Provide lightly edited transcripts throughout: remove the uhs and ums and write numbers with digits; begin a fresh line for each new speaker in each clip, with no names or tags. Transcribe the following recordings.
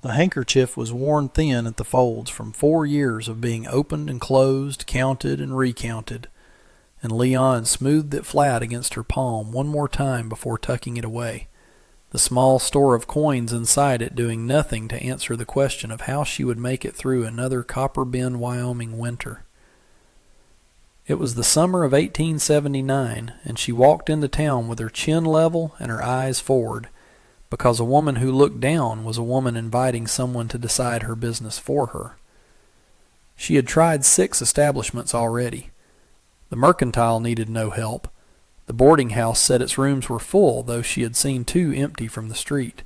The handkerchief was worn thin at the folds from 4 years of being opened and closed, counted and recounted, and Leon smoothed it flat against her palm one more time before tucking it away, the small store of coins inside it doing nothing to answer the question of how she would make it through another Copper Bend, Wyoming winter. It was the summer of 1879, and she walked into town with her chin level and her eyes forward, because a woman who looked down was a woman inviting someone to decide her business for her. She had tried 6 establishments already. The mercantile needed no help. The boarding house said its rooms were full, though she had seen 2 empty from the street.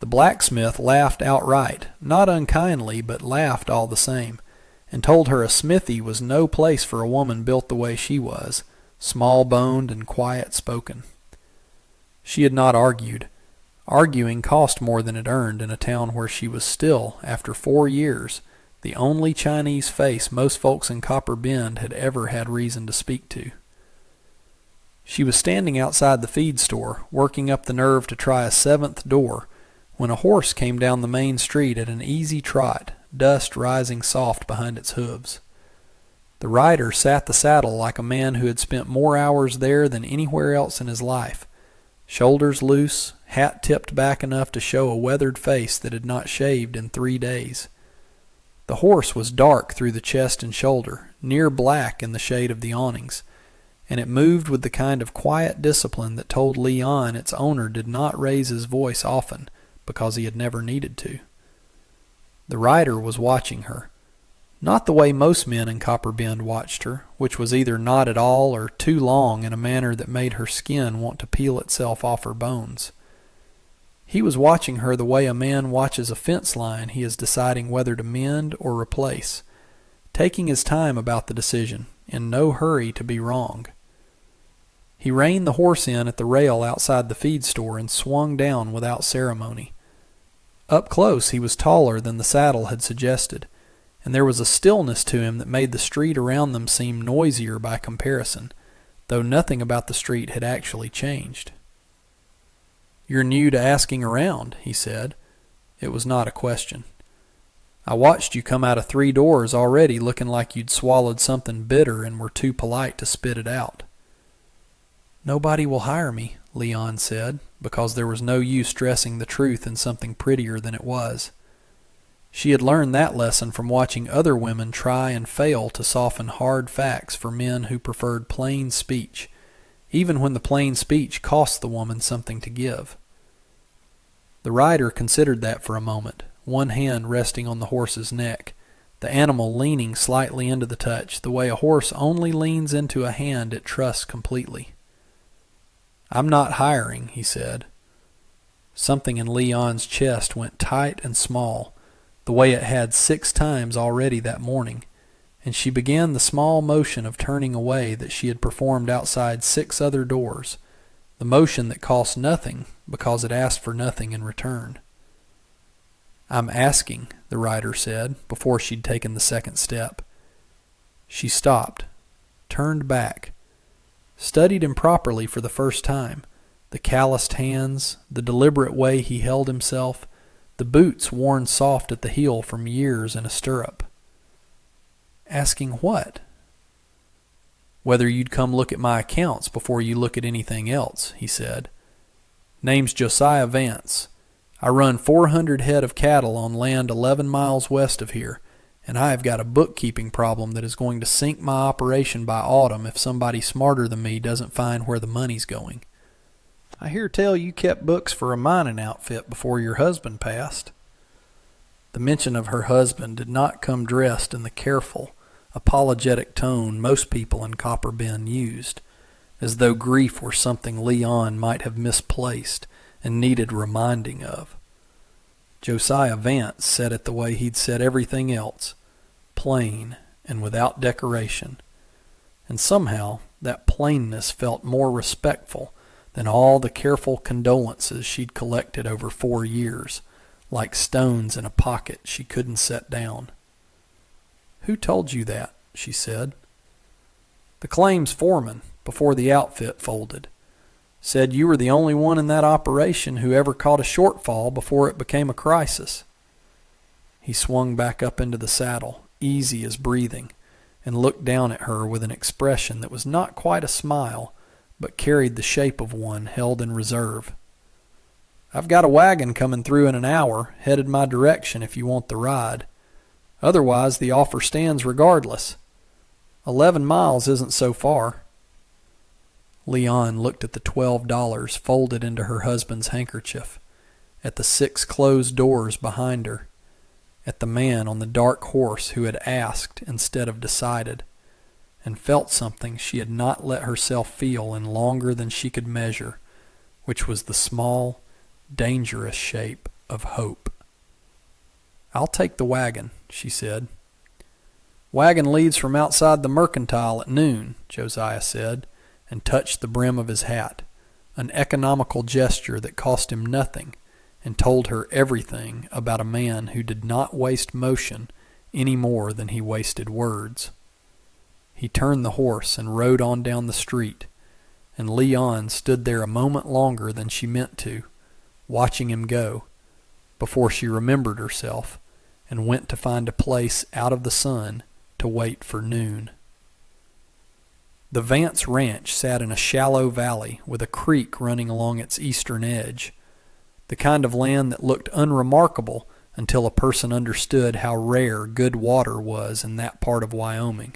The blacksmith laughed outright, not unkindly, but laughed all the same, and told her a smithy was no place for a woman built the way she was, small-boned and quiet-spoken. She had not argued. Arguing cost more than it earned in a town where she was still, after 4 years, the only Chinese face most folks in Copper Bend had ever had reason to speak to. She was standing outside the feed store, working up the nerve to try a 7th door, when a horse came down the main street at an easy trot, dust rising soft behind its hooves. The rider sat the saddle like a man who had spent more hours there than anywhere else in his life, shoulders loose, hat tipped back enough to show a weathered face that had not shaved in 3 days. The horse was dark through the chest and shoulder, near black in the shade of the awnings, and it moved with the kind of quiet discipline that told Leon its owner did not raise his voice often because he had never needed to. The rider was watching her, not the way most men in Copper Bend watched her, which was either not at all or too long in a manner that made her skin want to peel itself off her bones. He was watching her the way a man watches a fence line he is deciding whether to mend or replace, taking his time about the decision, in no hurry to be wrong. He reined the horse in at the rail outside the feed store and swung down without ceremony. Up close he was taller than the saddle had suggested, and there was a stillness to him that made the street around them seem noisier by comparison, though nothing about the street had actually changed. "You're new to asking around," he said. It was not a question. "I watched you come out of 3 doors already looking like you'd swallowed something bitter and were too polite to spit it out." "Nobody will hire me," Leon said, because there was no use dressing the truth in something prettier than it was. She had learned that lesson from watching other women try and fail to soften hard facts for men who preferred plain speech, even when the plain speech cost the woman something to give. The rider considered that for a moment, one hand resting on the horse's neck, the animal leaning slightly into the touch, the way a horse only leans into a hand it trusts completely. "I'm not hiring," he said. Something in Leon's chest went tight and small, the way it had 6 times already that morning, and she began the small motion of turning away that she had performed outside 6 other doors, the motion that cost nothing because it asked for nothing in return. "I'm asking," the rider said, before she'd taken the 2nd step. She stopped, turned back, studied him properly for the first time, the calloused hands, the deliberate way he held himself, the boots worn soft at the heel from years in a stirrup. "Asking what?" "Whether you'd come look at my accounts before you look at anything else," he said. "Name's Josiah Vance. I run 400 head of cattle on land 11 miles west of here, and I have got a bookkeeping problem that is going to sink my operation by autumn if somebody smarter than me doesn't find where the money's going. I hear tell you kept books for a mining outfit before your husband passed." The mention of her husband did not come dressed in the careful, apologetic tone most people in Copper Bend used, as though grief were something Leon might have misplaced and needed reminding of. Josiah Vance said it the way he'd said everything else, plain and without decoration, and somehow that plainness felt more respectful than all the careful condolences she'd collected over 4 years, like stones in a pocket she couldn't set down. "Who told you that?" she said. "The claims foreman, before the outfit folded. Said you were the only one in that operation who ever caught a shortfall before it became a crisis." He swung back up into the saddle, easy as breathing, and looked down at her with an expression that was not quite a smile, but carried the shape of one held in reserve. "I've got a wagon coming through in an hour, headed my direction if you want the ride. Otherwise, the offer stands regardless. 11 miles isn't so far." Leon looked at the $12 folded into her husband's handkerchief, at the 6 closed doors behind her, at the man on the dark horse who had asked instead of decided, and felt something she had not let herself feel in longer than she could measure, which was the small, dangerous shape of hope. "I'll take the wagon," she said. "Wagon leaves from outside the mercantile at noon," Josiah said, and touched the brim of his hat, an economical gesture that cost him nothing and told her everything about a man who did not waste motion any more than he wasted words. He turned the horse and rode on down the street, and Leon stood there a moment longer than she meant to, watching him go, before she remembered herself and went to find a place out of the sun to wait for noon. The Vance Ranch sat in a shallow valley with a creek running along its eastern edge, the kind of land that looked unremarkable until a person understood how rare good water was in that part of Wyoming.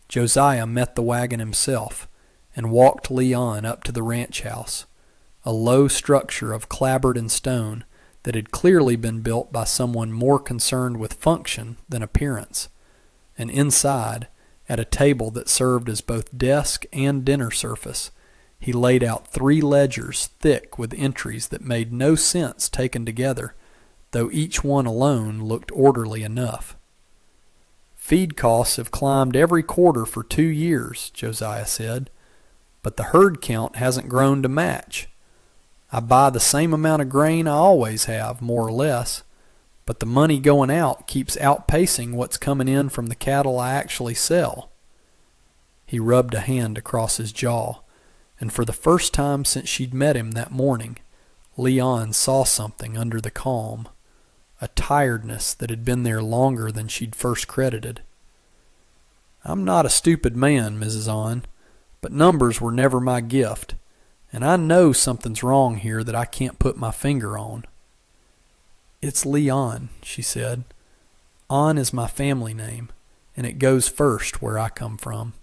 Josiah met the wagon himself and walked Leon up to the ranch house, a low structure of clapboard and stone that had clearly been built by someone more concerned with function than appearance, and inside, at a table that served as both desk and dinner surface, he laid out 3 ledgers thick with entries that made no sense taken together, though each one alone looked orderly enough. "Feed costs have climbed every quarter for 2 years," Josiah said, "but the herd count hasn't grown to match. I buy the same amount of grain I always have, more or less, but the money going out keeps outpacing what's coming in from the cattle I actually sell." He rubbed a hand across his jaw, and for the first time since she'd met him that morning, Leon saw something under the calm, a tiredness that had been there longer than she'd first credited. "I'm not a stupid man, Mrs. On, but numbers were never my gift, and I know something's wrong here that I can't put my finger on." "It's Leon," she said. "On is my family name, and it goes first where I come from."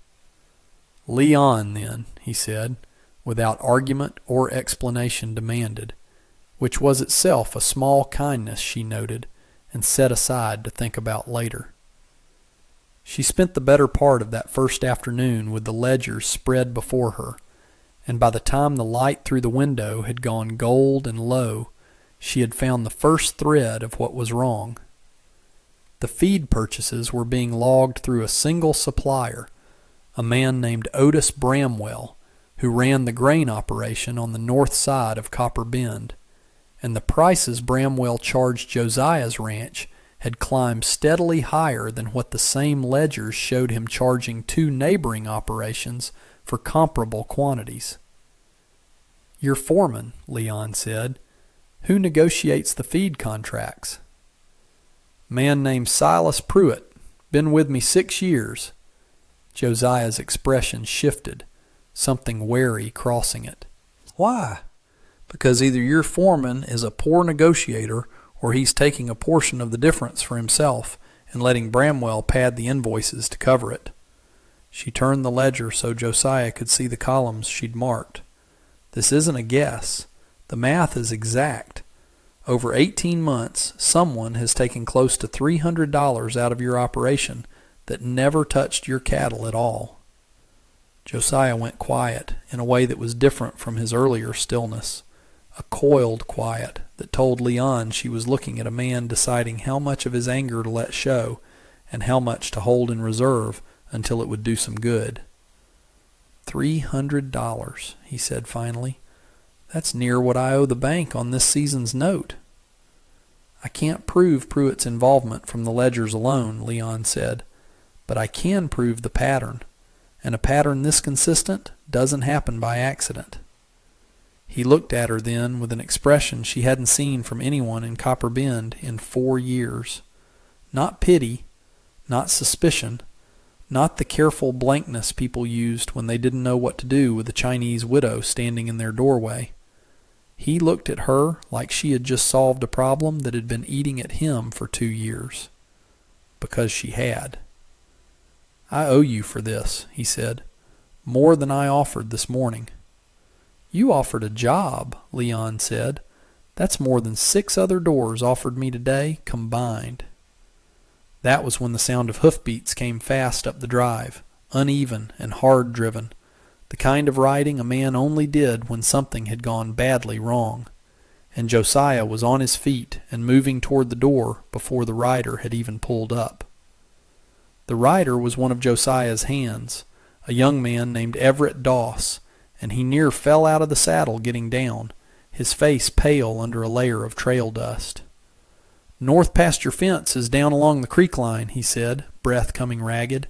"Leon, then," he said, without argument or explanation demanded, which was itself a small kindness she noted and set aside to think about later. She spent the better part of that first afternoon with the ledgers spread before her, and by the time the light through the window had gone gold and low, she had found the first thread of what was wrong. The feed purchases were being logged through a single supplier, a man named Otis Bramwell, who ran the grain operation on the north side of Copper Bend, and the prices Bramwell charged Josiah's ranch had climbed steadily higher than what the same ledgers showed him charging 2 neighboring operations for comparable quantities. "You're foreman," Leon said. "Who negotiates the feed contracts?" "Man named Silas Pruitt. Been with me 6 years. Josiah's expression shifted, something wary crossing it. "Why?" "Because either your foreman is a poor negotiator or he's taking a portion of the difference for himself and letting Bramwell pad the invoices to cover it." She turned the ledger so Josiah could see the columns she'd marked. "This isn't a guess. The math is exact. Over 18 months, someone has taken close to $300 out of your operation that never touched your cattle at all." Josiah went quiet in a way that was different from his earlier stillness, a coiled quiet that told Leon she was looking at a man deciding how much of his anger to let show and how much to hold in reserve until it would do some good. $300, he said finally. "That's near what I owe the bank on this season's note." "I can't prove Pruitt's involvement from the ledgers alone," Leon said, "but I can prove the pattern, and a pattern this consistent doesn't happen by accident." He looked at her then with an expression she hadn't seen from anyone in Copper Bend in 4 years. Not pity, not suspicion, not the careful blankness people used when they didn't know what to do with a Chinese widow standing in their doorway. He looked at her like she had just solved a problem that had been eating at him for 2 years. Because she had. "I owe you for this," he said. "More than I offered this morning." "You offered a job," Leon said. "That's more than 6 other doors offered me today, combined." That was when the sound of hoofbeats came fast up the drive, uneven and hard-driven, the kind of riding a man only did when something had gone badly wrong. And Josiah was on his feet and moving toward the door before the rider had even pulled up. The rider was one of Josiah's hands, a young man named Everett Doss, and he near fell out of the saddle getting down, his face pale under a layer of trail dust. "North pasture fence is down along the creek line," he said, breath coming ragged.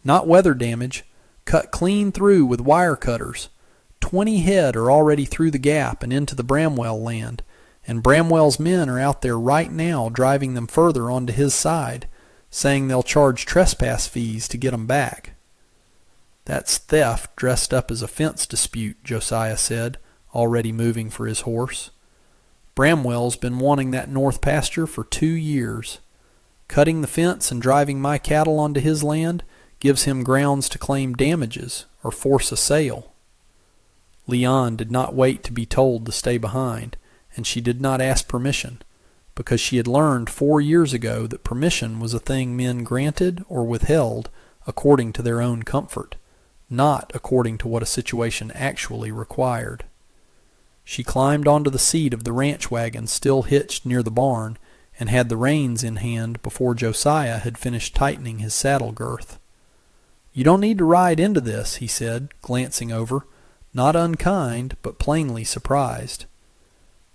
"Not weather damage. Cut clean through with wire cutters. 20 head are already through the gap and into the Bramwell land, and Bramwell's men are out there right now driving them further onto his side, saying they'll charge trespass fees to get 'em back." "That's theft dressed up as a fence dispute," Josiah said, already moving for his horse. "Bramwell's been wanting that north pasture for 2 years. Cutting the fence and driving my cattle onto his land gives him grounds to claim damages or force a sale." Leon did not wait to be told to stay behind, and she did not ask permission, because she had learned 4 years ago that permission was a thing men granted or withheld according to their own comfort, not according to what a situation actually required. She climbed onto the seat of the ranch wagon still hitched near the barn and had the reins in hand before Josiah had finished tightening his saddle girth. "You don't need to ride into this," he said, glancing over, not unkind but plainly surprised.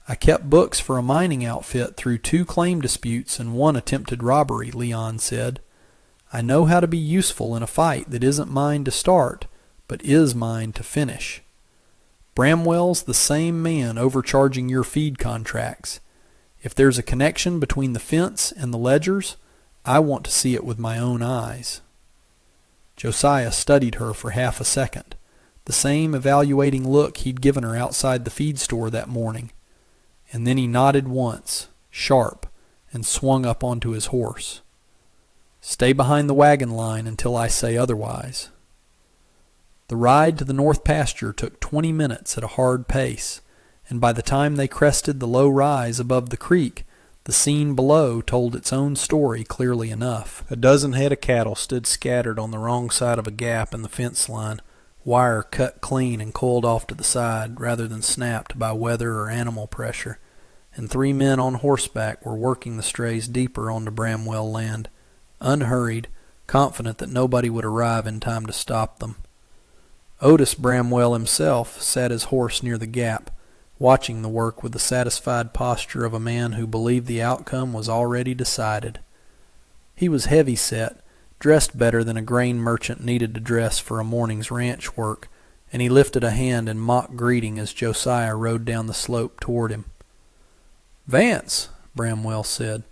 "I kept books for a mining outfit through 2 claim disputes and 1 attempted robbery," Leon said. "I know how to be useful in a fight that isn't mine to start, but is mine to finish. Bramwell's the same man overcharging your feed contracts. If there's a connection between the fence and the ledgers, I want to see it with my own eyes." Josiah studied her for half a second, the same evaluating look he'd given her outside the feed store that morning, and then he nodded once, sharp, and swung up onto his horse. "Stay behind the wagon line until I say otherwise." The ride to the north pasture took 20 minutes at a hard pace, and by the time they crested the low rise above the creek, the scene below told its own story clearly enough. A dozen head of cattle stood scattered on the wrong side of a gap in the fence line, wire cut clean and coiled off to the side rather than snapped by weather or animal pressure, and 3 men on horseback were working the strays deeper onto Bramwell land, unhurried, confident that nobody would arrive in time to stop them. Otis Bramwell himself sat his horse near the gap, watching the work with the satisfied posture of a man who believed the outcome was already decided. He was heavy-set, dressed better than a grain merchant needed to dress for a morning's ranch work, and he lifted a hand in mock greeting as Josiah rode down the slope toward him. "Vance," Bramwell said,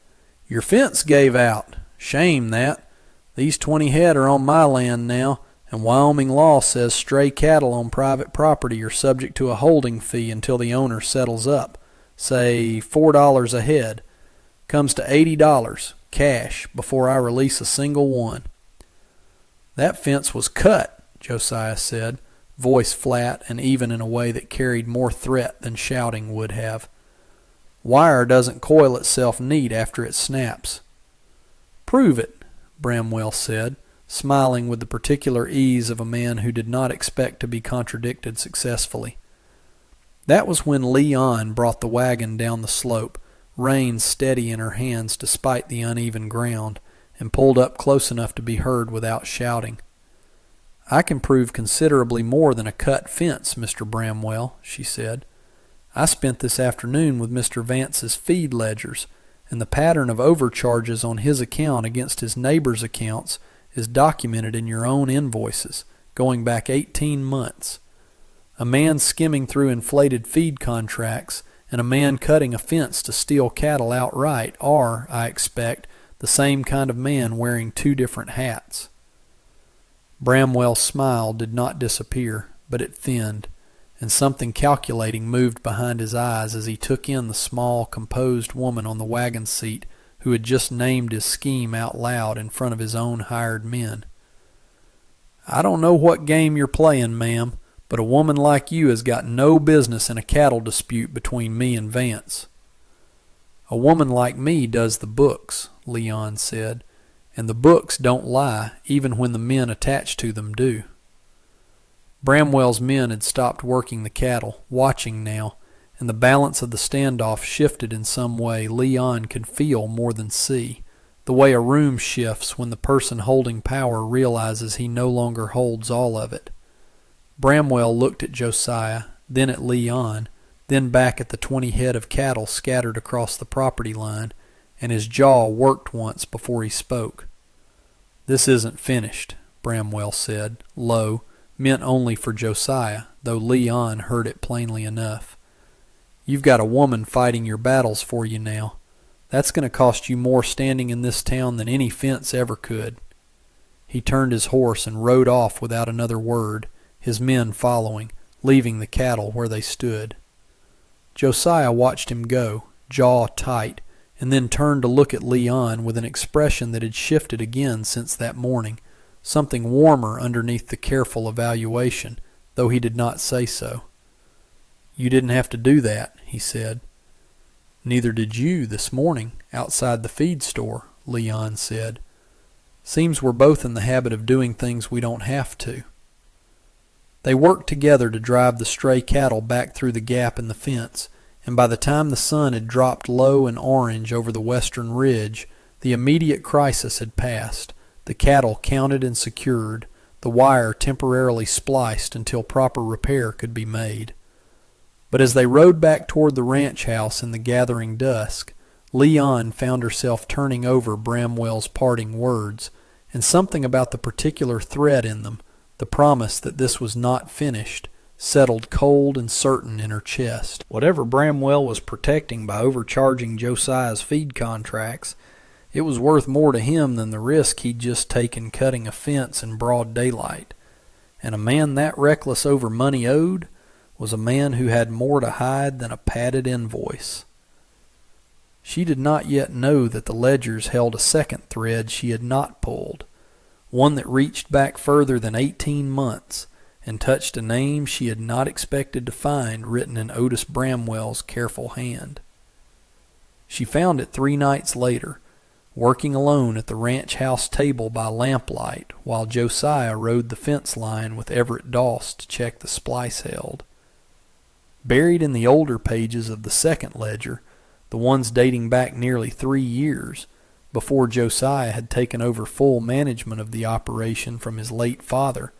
"your fence gave out. Shame that. These 20 head are on my land now, and Wyoming law says stray cattle on private property are subject to a holding fee until the owner settles up, say $4 a head. Comes to $80, cash, before I release a single one." "That fence was cut," Josiah said, voice flat and even in a way that carried more threat than shouting would have. "Wire doesn't coil itself neat after it snaps." "Prove it," Bramwell said, smiling with the particular ease of a man who did not expect to be contradicted successfully. That was when Leon brought the wagon down the slope, reins steady in her hands despite the uneven ground, and pulled up close enough to be heard without shouting. "I can prove considerably more than a cut fence, Mr. Bramwell," she said. "I spent this afternoon with Mr. Vance's feed ledgers, and the pattern of overcharges on his account against his neighbors' accounts is documented in your own invoices, going back 18 months. A man skimming through inflated feed contracts and a man cutting a fence to steal cattle outright are, I expect, the same kind of man wearing two different hats. Bramwell's smile did not disappear, but it thinned, and something calculating moved behind his eyes as he took in the small, composed woman on the wagon seat who had just named his scheme out loud in front of his own hired men. "I don't know what game you're playing, ma'am, but a woman like you has got no business in a cattle dispute between me and Vance." "A woman like me does the books," Leon said, "and the books don't lie even when the men attached to them do." Bramwell's men had stopped working the cattle, watching now, and the balance of the standoff shifted in some way Leon could feel more than see, the way a room shifts when the person holding power realizes he no longer holds all of it. Bramwell looked at Josiah, then at Leon, then back at the 20 head of cattle scattered across the property line, and his jaw worked once before he spoke. "This isn't finished," Bramwell said, low, meant only for Josiah, though Leon heard it plainly enough. "You've got a woman fighting your battles for you now. That's going to cost you more standing in this town than any fence ever could." He turned his horse and rode off without another word, his men following, leaving the cattle where they stood. Josiah watched him go, jaw tight, and then turned to look at Leon with an expression that had shifted again since that morning, something warmer underneath the careful evaluation, though he did not say so. "You didn't have to do that," he said. "Neither did you this morning, outside the feed store," Leon said. "Seems we're both in the habit of doing things we don't have to." They worked together to drive the stray cattle back through the gap in the fence, and by the time the sun had dropped low and orange over the western ridge, the immediate crisis had passed, the cattle counted and secured, the wire temporarily spliced until proper repair could be made. But as they rode back toward the ranch house in the gathering dusk, Leon found herself turning over Bramwell's parting words, and something about the particular thread in them, the promise that this was not finished, settled cold and certain in her chest. Whatever Bramwell was protecting by overcharging Josiah's feed contracts, it was worth more to him than the risk he'd just taken cutting a fence in broad daylight. And a man that reckless over money owed was a man who had more to hide than a padded invoice. She did not yet know that the ledgers held a second thread she had not pulled, one that reached back further than 18 months and touched a name she had not expected to find written in Otis Bramwell's careful hand. She found it 3 nights later, working alone at the ranch house table by lamplight while Josiah rode the fence line with Everett Doss to check the splice held. Buried in the older pages of the second ledger, the ones dating back nearly 3 years, before Josiah had taken over full management of the operation from his late father,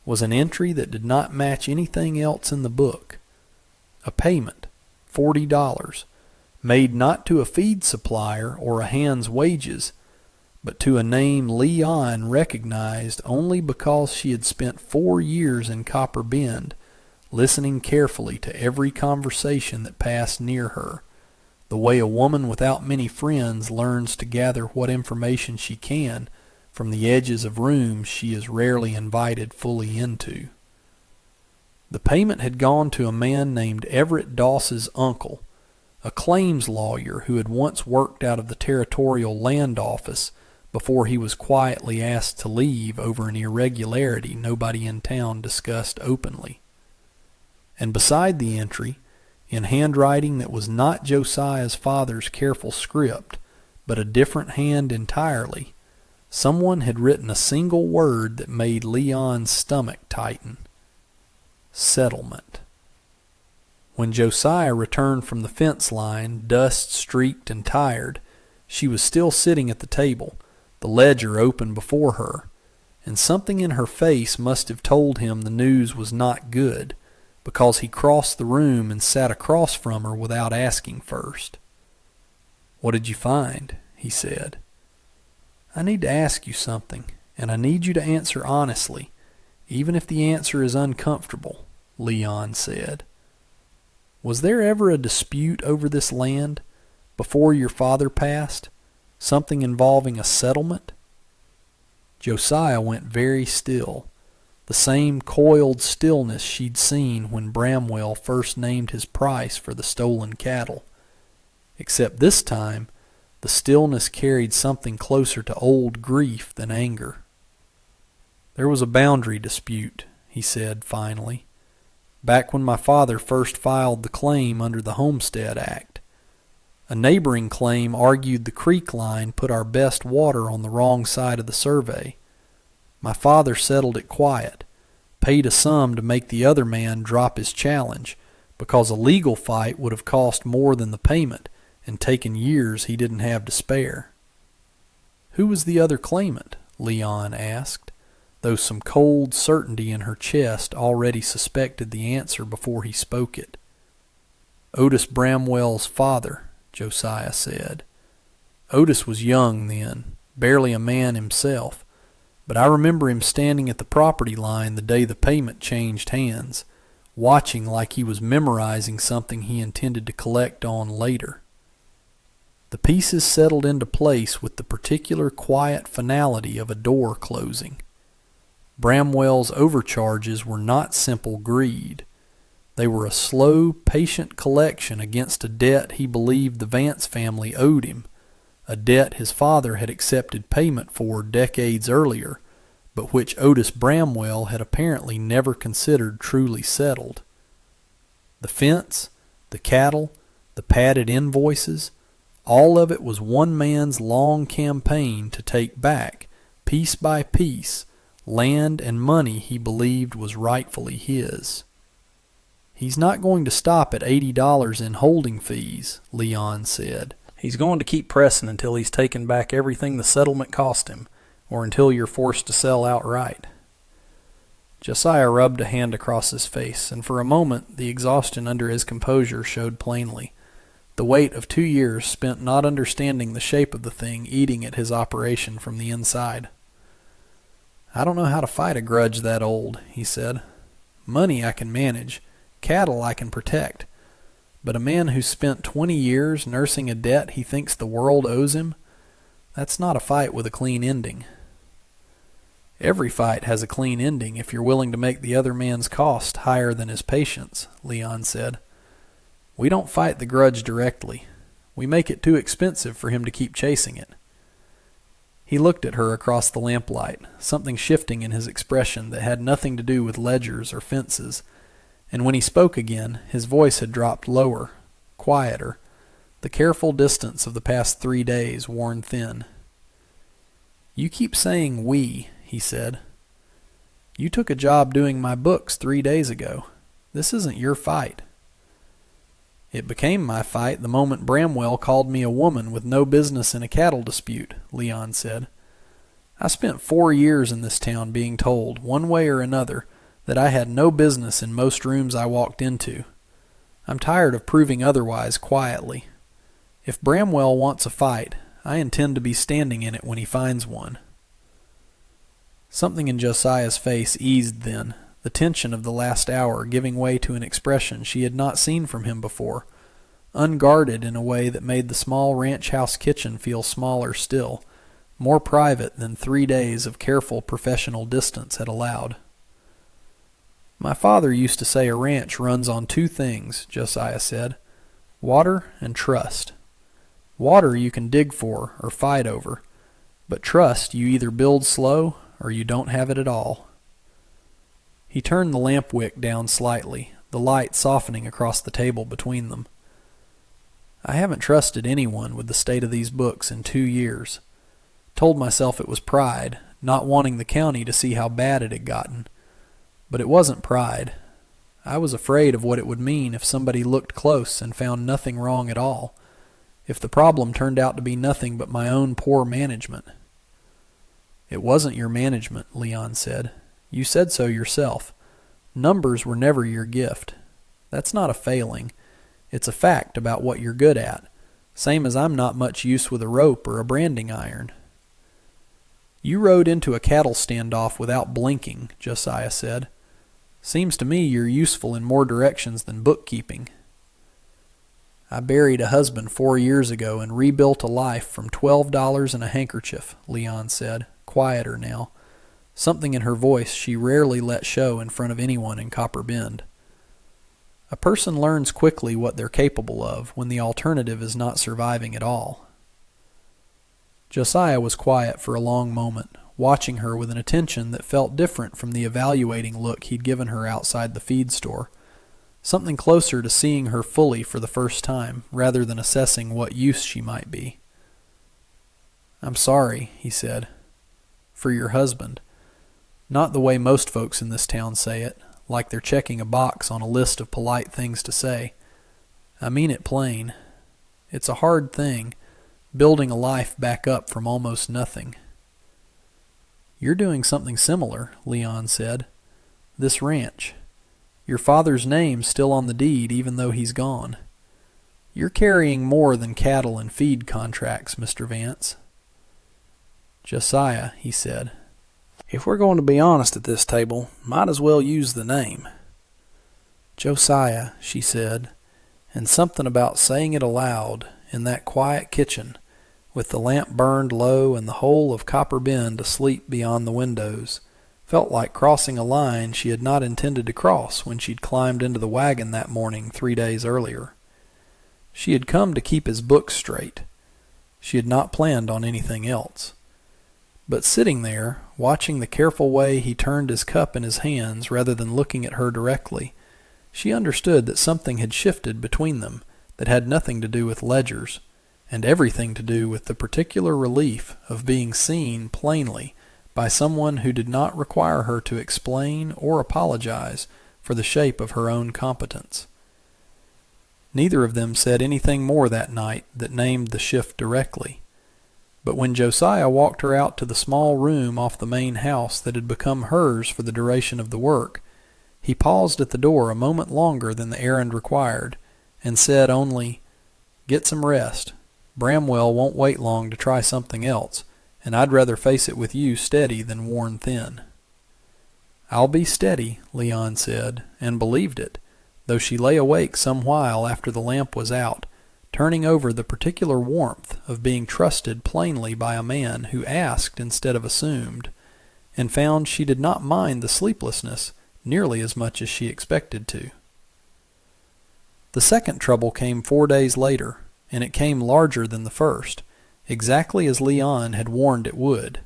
was an entry that did not match anything else in the book. A payment, $40, made not to a feed supplier or a hand's wages, but to a name Leon recognized only because she had spent 4 years in Copper Bend, listening carefully to every conversation that passed near her, the way a woman without many friends learns to gather what information she can from the edges of rooms she is rarely invited fully into. The payment had gone to a man named Everett Doss's uncle, a claims lawyer who had once worked out of the Territorial Land Office before he was quietly asked to leave over an irregularity nobody in town discussed openly. And beside the entry, in handwriting that was not Josiah's father's careful script, but a different hand entirely, someone had written a single word that made Leon's stomach tighten. Settlement. When Josiah returned from the fence line, dust-streaked and tired, she was still sitting at the table, the ledger open before her, and something in her face must have told him the news was not good, because he crossed the room and sat across from her without asking first. "What did you find?" he said. "I need to ask you something, and I need you to answer honestly, even if the answer is uncomfortable," Leon said. Was there ever a dispute over this land before your father passed? Something involving a settlement? Josiah went very still, the same coiled stillness she'd seen when Bramwell first named his price for the stolen cattle. Except this time, the stillness carried something closer to old grief than anger. There was a boundary dispute, he said finally, back when my father first filed the claim under the Homestead Act. A neighboring claim argued the creek line put our best water on the wrong side of the survey. My father settled it quiet, paid a sum to make the other man drop his challenge, because a legal fight would have cost more than the payment and taken years he didn't have to spare. Who was the other claimant? Leon asked, though some cold certainty in her chest already suspected the answer before he spoke it. Otis Bramwell's father, Josiah said. Otis was young then, barely a man himself, but I remember him standing at the property line the day the payment changed hands, watching like he was memorizing something he intended to collect on later. The pieces settled into place with the particular quiet finality of a door closing. Bramwell's overcharges were not simple greed. They were a slow, patient collection against a debt he believed the Vance family owed him, a debt his father had accepted payment for decades earlier, but which Otis Bramwell had apparently never considered truly settled. The fence, the cattle, the padded invoices, all of it was one man's long campaign to take back, piece by piece, land and money he believed was rightfully his. He's not going to stop at $80 in holding fees, Leon said. He's going to keep pressing until he's taken back everything the settlement cost him, or until you're forced to sell outright. Josiah rubbed a hand across his face, and for a moment the exhaustion under his composure showed plainly, the weight of 2 years spent not understanding the shape of the thing eating at his operation from the inside. I don't know how to fight a grudge that old, he said. Money I can manage, cattle I can protect, but a man who's spent 20 years nursing a debt he thinks the world owes him, that's not a fight with a clean ending. Every fight has a clean ending if you're willing to make the other man's cost higher than his patience, Leon said. We don't fight the grudge directly. We make it too expensive for him to keep chasing it. He looked at her across the lamplight, something shifting in his expression that had nothing to do with ledgers or fences, and when he spoke again, his voice had dropped lower, quieter, the careful distance of the past 3 days worn thin. You keep saying we, he said. You took a job doing my books 3 days ago. This isn't your fight. It became my fight the moment Bramwell called me a woman with no business in a cattle dispute, Leon said. I spent 4 years in this town being told, one way or another, that I had no business in most rooms I walked into. I'm tired of proving otherwise quietly. If Bramwell wants a fight, I intend to be standing in it when he finds one. Something in Josiah's face eased then, the tension of the last hour giving way to an expression she had not seen from him before, unguarded in a way that made the small ranch house kitchen feel smaller still, more private than 3 days of careful professional distance had allowed. My father used to say a ranch runs on 2 things, Josiah said, water and trust. Water you can dig for or fight over, but trust you either build slow or you don't have it at all. He turned the lamp wick down slightly, the light softening across the table between them. I haven't trusted anyone with the state of these books in 2 years. Told myself it was pride, not wanting the county to see how bad it had gotten. But it wasn't pride. I was afraid of what it would mean if somebody looked close and found nothing wrong at all, if the problem turned out to be nothing but my own poor management. It wasn't your management, Leon said. You said so yourself. Numbers were never your gift. That's not a failing. It's a fact about what you're good at, same as I'm not much use with a rope or a branding iron. You rode into a cattle standoff without blinking, Josiah said. Seems to me you're useful in more directions than bookkeeping. I buried a husband 4 years ago and rebuilt a life from $12 and a handkerchief, Leon said, quieter now, something in her voice she rarely let show in front of anyone in Copper Bend. A person learns quickly what they're capable of when the alternative is not surviving at all. Josiah was quiet for a long moment, watching her with an attention that felt different from the evaluating look he'd given her outside the feed store, something closer to seeing her fully for the first time, rather than assessing what use she might be. "I'm sorry," he said, "for your husband. Not the way most folks in this town say it, like they're checking a box on a list of polite things to say. I mean it plain. It's a hard thing, building a life back up from almost nothing." "You're doing something similar," Leon said. "This ranch. Your father's name's still on the deed even though he's gone. You're carrying more than cattle and feed contracts, Mr. Vance." "Josiah," he said, "if we're going to be honest at this table, might as well use the name." "Josiah," she said, and something about saying it aloud in that quiet kitchen, with the lamp burned low and the whole of Copper Bend asleep beyond the windows, felt like crossing a line she had not intended to cross when she'd climbed into the wagon that morning 3 days earlier. She had come to keep his books straight. She had not planned on anything else. But sitting there, watching the careful way he turned his cup in his hands rather than looking at her directly, she understood that something had shifted between them that had nothing to do with ledgers, and everything to do with the particular relief of being seen plainly by someone who did not require her to explain or apologize for the shape of her own competence. Neither of them said anything more that night that named the shift directly. But when Josiah walked her out to the small room off the main house that had become hers for the duration of the work, he paused at the door a moment longer than the errand required, and said only, "Get some rest. Bramwell won't wait long to try something else, and I'd rather face it with you steady than worn thin." "I'll be steady," Leon said, and believed it, though she lay awake some while after the lamp was out, turning over the particular warmth of being trusted plainly by a man who asked instead of assumed, and found she did not mind the sleeplessness nearly as much as she expected to. The second trouble came 4 days later, and it came larger than the first, exactly as Leon had warned it would.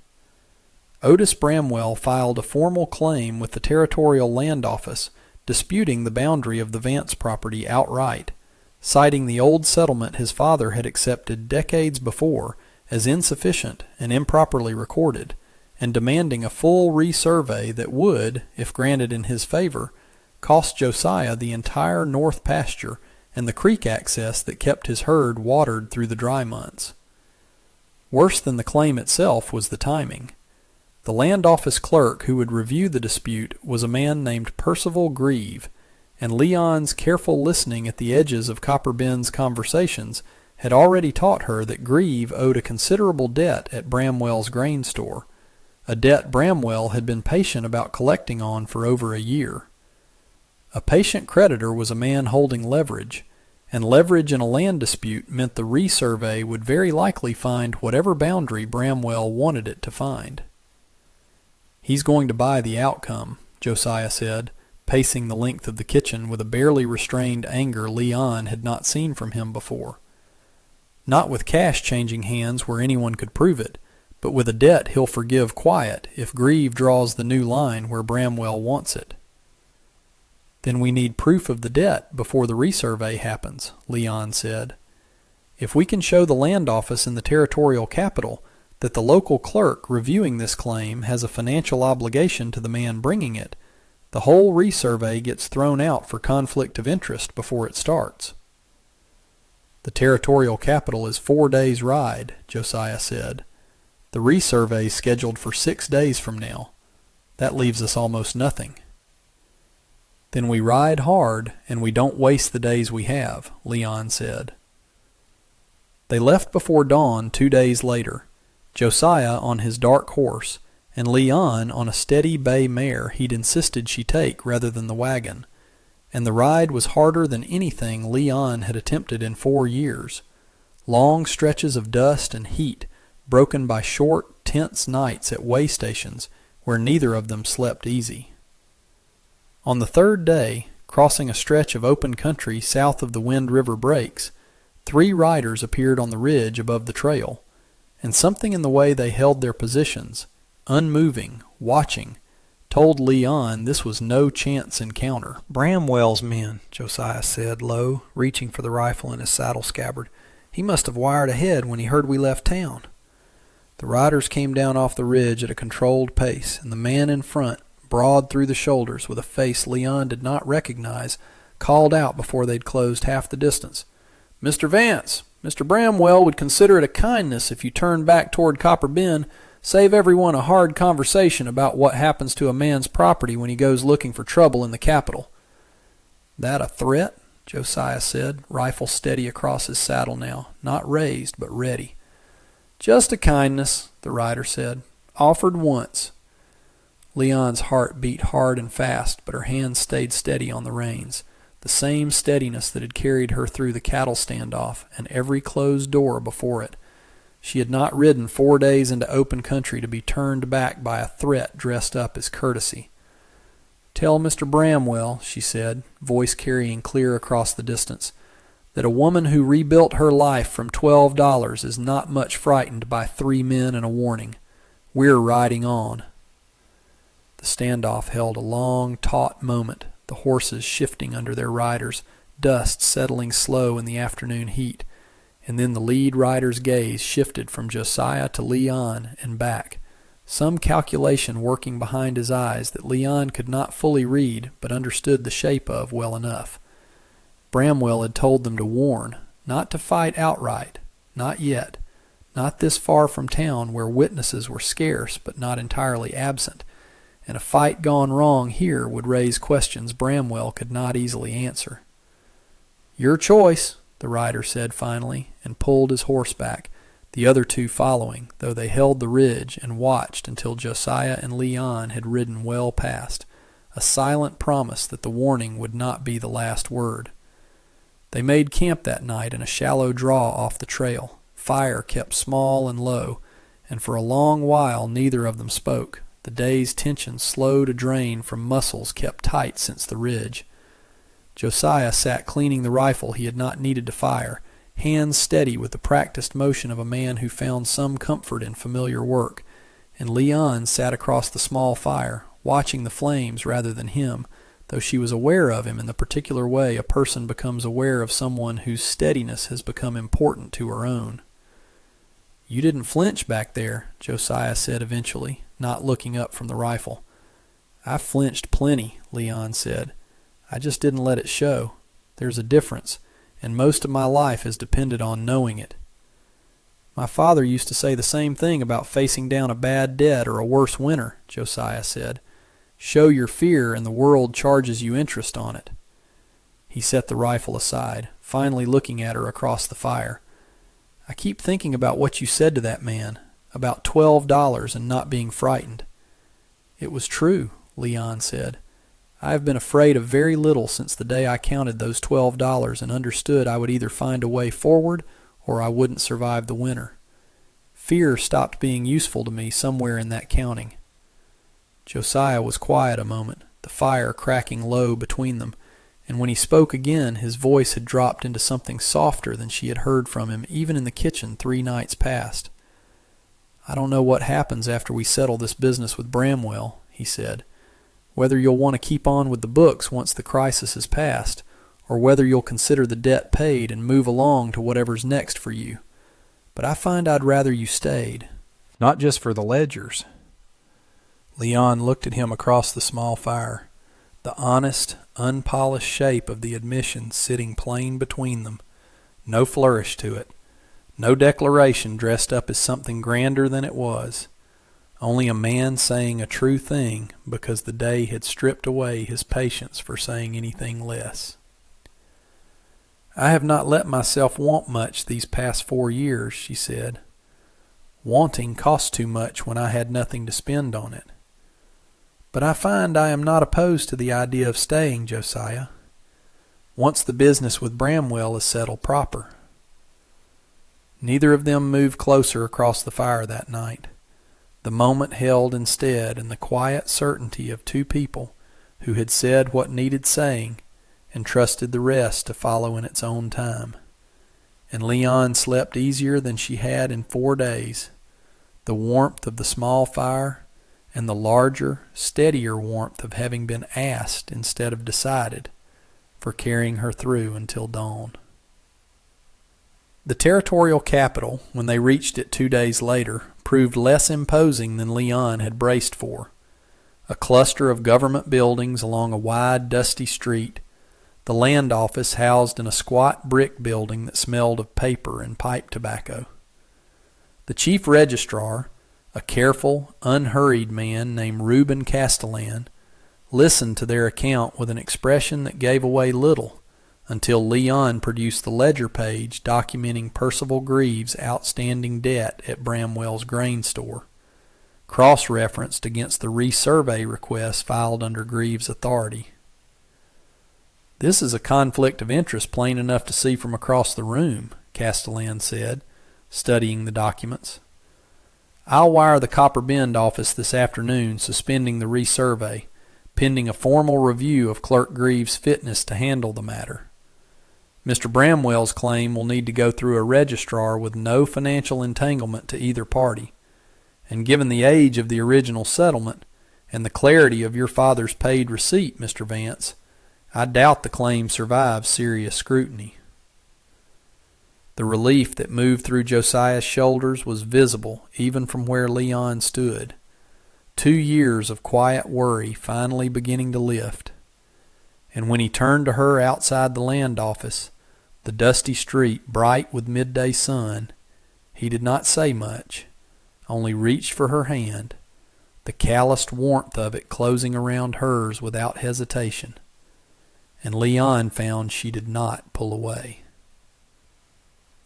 Otis Bramwell filed a formal claim with the Territorial Land Office disputing the boundary of the Vance property outright, citing the old settlement his father had accepted decades before as insufficient and improperly recorded, and demanding a full resurvey that would, if granted in his favor, cost Josiah the entire north pasture and the creek access that kept his herd watered through the dry months. Worse than the claim itself was the timing. The land office clerk who would review the dispute was a man named Percival Grieve, and Leon's careful listening at the edges of Copper Bend's conversations had already taught her that Grieve owed a considerable debt at Bramwell's grain store, a debt Bramwell had been patient about collecting on for over a year. A patient creditor was a man holding leverage, and leverage in a land dispute meant the resurvey would very likely find whatever boundary Bramwell wanted it to find. "He's going to buy the outcome," Josiah said, pacing the length of the kitchen with a barely restrained anger Leon had not seen from him before. "Not with cash changing hands where anyone could prove it, but with a debt he'll forgive quiet if Grieve draws the new line where Bramwell wants it." "Then we need proof of the debt before the resurvey happens," Leon said. "If we can show the land office in the territorial capital that the local clerk reviewing this claim has a financial obligation to the man bringing it, the whole resurvey gets thrown out for conflict of interest before it starts." "The territorial capital is 4 days' ride," Josiah said. "The resurvey's scheduled for 6 days from now. That leaves us almost nothing." "Then we ride hard, and we don't waste the days we have," Leon said. They left before dawn 2 days later, Josiah on his dark horse, and Leon on a steady bay mare he'd insisted she take rather than the wagon, and the ride was harder than anything Leon had attempted in 4 years. Long stretches of dust and heat, broken by short, tense nights at way stations where neither of them slept easy. On the third day, crossing a stretch of open country south of the Wind River Breaks, 3 riders appeared on the ridge above the trail, and something in the way they held their positions, unmoving, watching, told Leon this was no chance encounter. "Bramwell's men," Josiah said, low, reaching for the rifle in his saddle scabbard. "He must have wired ahead when he heard we left town." The riders came down off the ridge at a controlled pace, and the man in front, broad through the shoulders, with a face Leon did not recognize, called out before they'd closed half the distance. "Mr. Vance, Mr. Bramwell would consider it a kindness if you turned back toward Copper Bend. Save everyone a hard conversation about what happens to a man's property when he goes looking for trouble in the capital." "That a threat?" Josiah said, rifle steady across his saddle now, not raised but ready. "Just a kindness," the rider said. "Offered once." Leon's heart beat hard and fast, but her hands stayed steady on the reins, the same steadiness that had carried her through the cattle standoff and every closed door before it. She had not ridden 4 days into open country to be turned back by a threat dressed up as courtesy. "Tell Mr. Bramwell," she said, voice carrying clear across the distance, "that a woman who rebuilt her life from $12 is not much frightened by 3 men and a warning. We're riding on." The standoff held a long, taut moment, the horses shifting under their riders, dust settling slow in the afternoon heat, and then the lead rider's gaze shifted from Josiah to Leon and back, some calculation working behind his eyes that Leon could not fully read but understood the shape of well enough. Bramwell had told them to warn, not to fight outright, not yet, not this far from town where witnesses were scarce but not entirely absent, and a fight gone wrong here would raise questions Bramwell could not easily answer. "Your choice," the rider said finally, and pulled his horse back, the other 2 following, though they held the ridge and watched until Josiah and Leon had ridden well past, a silent promise that the warning would not be the last word. They made camp that night in a shallow draw off the trail, fire kept small and low, and for a long while neither of them spoke, the day's tension slow to drain from muscles kept tight since the ridge. Josiah sat cleaning the rifle he had not needed to fire, hands steady with the practiced motion of a man who found some comfort in familiar work, and Leon sat across the small fire, watching the flames rather than him, though she was aware of him in the particular way a person becomes aware of someone whose steadiness has become important to her own. "You didn't flinch back there," Josiah said eventually, not looking up from the rifle. "I flinched plenty," Leon said. "I just didn't let it show. There's a difference, and most of my life has depended on knowing it." "My father used to say the same thing about facing down a bad debt or a worse winter," Josiah said. "Show your fear and the world charges you interest on it." He set the rifle aside, finally looking at her across the fire. "I keep thinking about what you said to that man, about $12 and not being frightened." "It was true," Leon said. "I have been afraid of very little since the day I counted those $12 and understood I would either find a way forward or I wouldn't survive the winter. Fear stopped being useful to me somewhere in that counting." Josiah was quiet a moment, the fire cracking low between them, and when he spoke again his voice had dropped into something softer than she had heard from him even in the kitchen 3 nights past. "I don't know what happens after we settle this business with Bramwell," he said. "Whether you'll want to keep on with the books once the crisis is past, or whether you'll consider the debt paid and move along to whatever's next for you. But I find I'd rather you stayed. Not just for the ledgers." Leon looked at him across the small fire, the honest, unpolished shape of the admission sitting plain between them, no flourish to it, no declaration dressed up as something grander than it was, only a man saying a true thing because the day had stripped away his patience for saying anything less. "I have not let myself want much these past 4 years," she said. Wanting cost too much when I had nothing to spend on it. But I find I am not opposed to the idea of staying, Josiah, once the business with Bramwell is settled proper. Neither of them moved closer across the fire that night. The moment held instead in the quiet certainty of two people who had said what needed saying and trusted the rest to follow in its own time. And Leon slept easier than she had in 4 days. The warmth of the small fire and the larger, steadier warmth of having been asked instead of decided for carrying her through until dawn. The territorial capital, when they reached it 2 days later, proved less imposing than Leon had braced for. A cluster of government buildings along a wide, dusty street, the land office housed in a squat brick building that smelled of paper and pipe tobacco. The chief registrar, a careful, unhurried man named Reuben Castellan, listened to their account with an expression that gave away little until Leon produced the ledger page documenting Percival Greaves' outstanding debt at Bramwell's grain store, cross-referenced against the resurvey request filed under Greaves' authority. "This is a conflict of interest plain enough to see from across the room," Castellan said, studying the documents. "I'll wire the Copper Bend office this afternoon suspending the resurvey, pending a formal review of Clerk Greaves' fitness to handle the matter. Mr. Bramwell's claim will need to go through a registrar with no financial entanglement to either party, and given the age of the original settlement and the clarity of your father's paid receipt, Mr. Vance, I doubt the claim survives serious scrutiny." The relief that moved through Josiah's shoulders was visible even from where Leon stood. 2 years of quiet worry finally beginning to lift. And when he turned to her outside the land office, the dusty street bright with midday sun, he did not say much, only reached for her hand, the calloused warmth of it closing around hers without hesitation. And Leon found she did not pull away.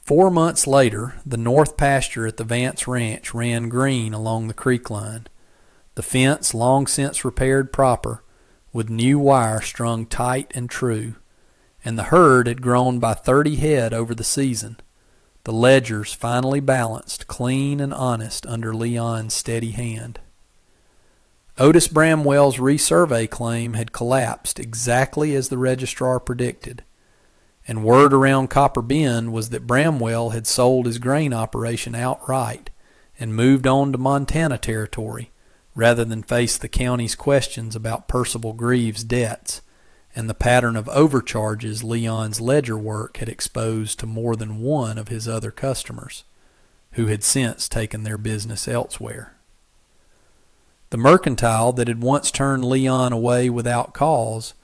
4 months later, the north pasture at the Vance Ranch ran green along the creek line, the fence long since repaired proper, with new wire strung tight and true, and the herd had grown by 30 head over the season, the ledgers finally balanced, clean and honest under Leon's steady hand. Otis Bramwell's resurvey claim had collapsed exactly as the registrar predicted, and word around Copper Bend was that Bramwell had sold his grain operation outright and moved on to Montana territory rather than face the county's questions about Percival Greaves' debts and the pattern of overcharges Leon's ledger work had exposed to more than one of his other customers, who had since taken their business elsewhere. The mercantile that had once turned Leon away without cause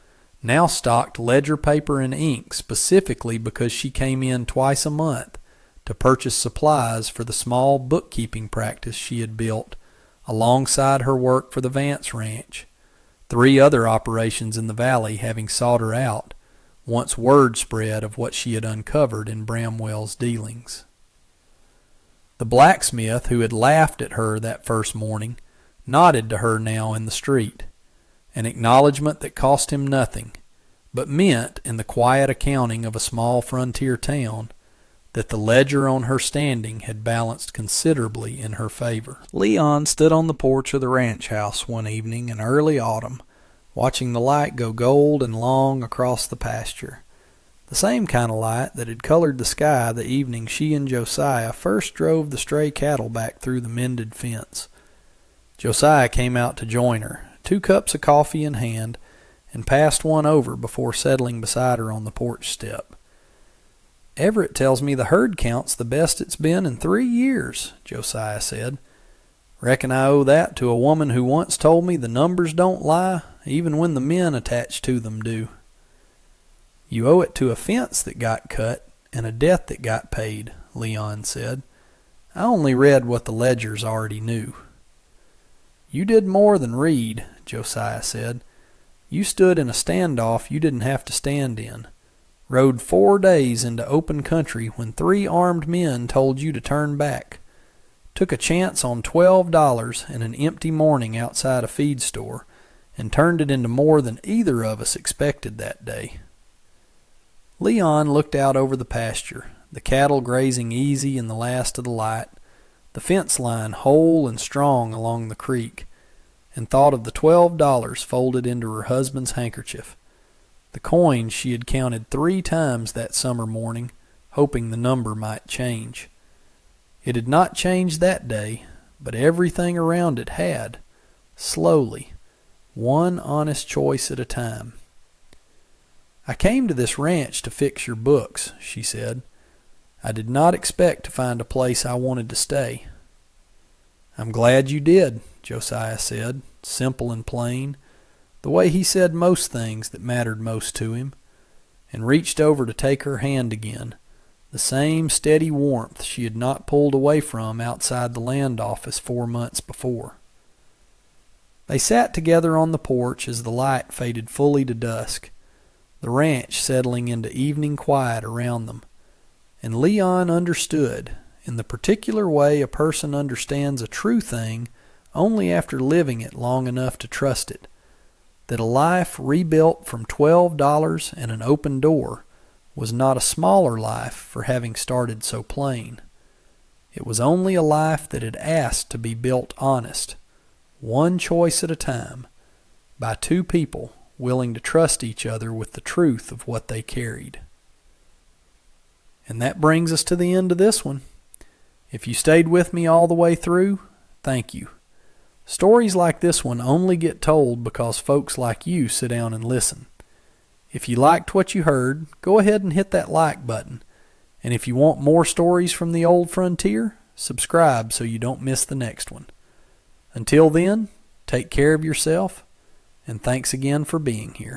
now stocked ledger paper and ink specifically because she came in twice a month to purchase supplies for the small bookkeeping practice she had built alongside her work for the Vance Ranch, 3 other operations in the valley having sought her out once word spread of what she had uncovered in Bramwell's dealings. The blacksmith who had laughed at her that first morning nodded to her now in the street, an acknowledgment that cost him nothing, but meant, in the quiet accounting of a small frontier town, that the ledger on her standing had balanced considerably in her favor. Leon stood on the porch of the ranch house one evening in early autumn, watching the light go gold and long across the pasture, the same kind of light that had colored the sky the evening she and Josiah first drove the stray cattle back through the mended fence. Josiah came out to join her, 2 cups of coffee in hand, and passed one over before settling beside her on the porch step. "Everett tells me the herd count's the best it's been in 3 years, Josiah said. "Reckon I owe that to a woman who once told me the numbers don't lie, even when the men attached to them do." "You owe it to a fence that got cut and a debt that got paid," Leon said. "I only read what the ledgers already knew." "You did more than read," Josiah said. "You stood in a standoff you didn't have to stand in. Rode 4 days into open country when 3 armed men told you to turn back. took a chance on $12 and an empty morning outside a feed store, and turned it into more than either of us expected that day. Leon looked out over the pasture, the cattle grazing easy in the last of the light, the fence line whole and strong along the creek, and thought of the $12 folded into her husband's handkerchief, the coin she had counted 3 times that summer morning, hoping the number might change. It had not changed that day, but everything around it had, slowly, one honest choice at a time. "I came to this ranch to fix your books," she said. "I did not expect to find a place I wanted to stay." "I'm glad you did," Josiah said, simple and plain, the way he said most things that mattered most to him, and reached over to take her hand again, the same steady warmth she had not pulled away from outside the land office 4 months before. They sat together on the porch as the light faded fully to dusk, the ranch settling into evening quiet around them, and Leon understood, in the particular way a person understands a true thing only after living it long enough to trust it, that a life rebuilt from $12 and an open door was not a smaller life for having started so plain. It was only a life that had asked to be built honest, one choice at a time, by 2 people willing to trust each other with the truth of what they carried. And that brings us to the end of this one. If you stayed with me all the way through, thank you. Stories like this one only get told because folks like you sit down and listen. If you liked what you heard, go ahead and hit that like button. And if you want more stories from the old frontier, subscribe so you don't miss the next one. Until then, take care of yourself, and thanks again for being here.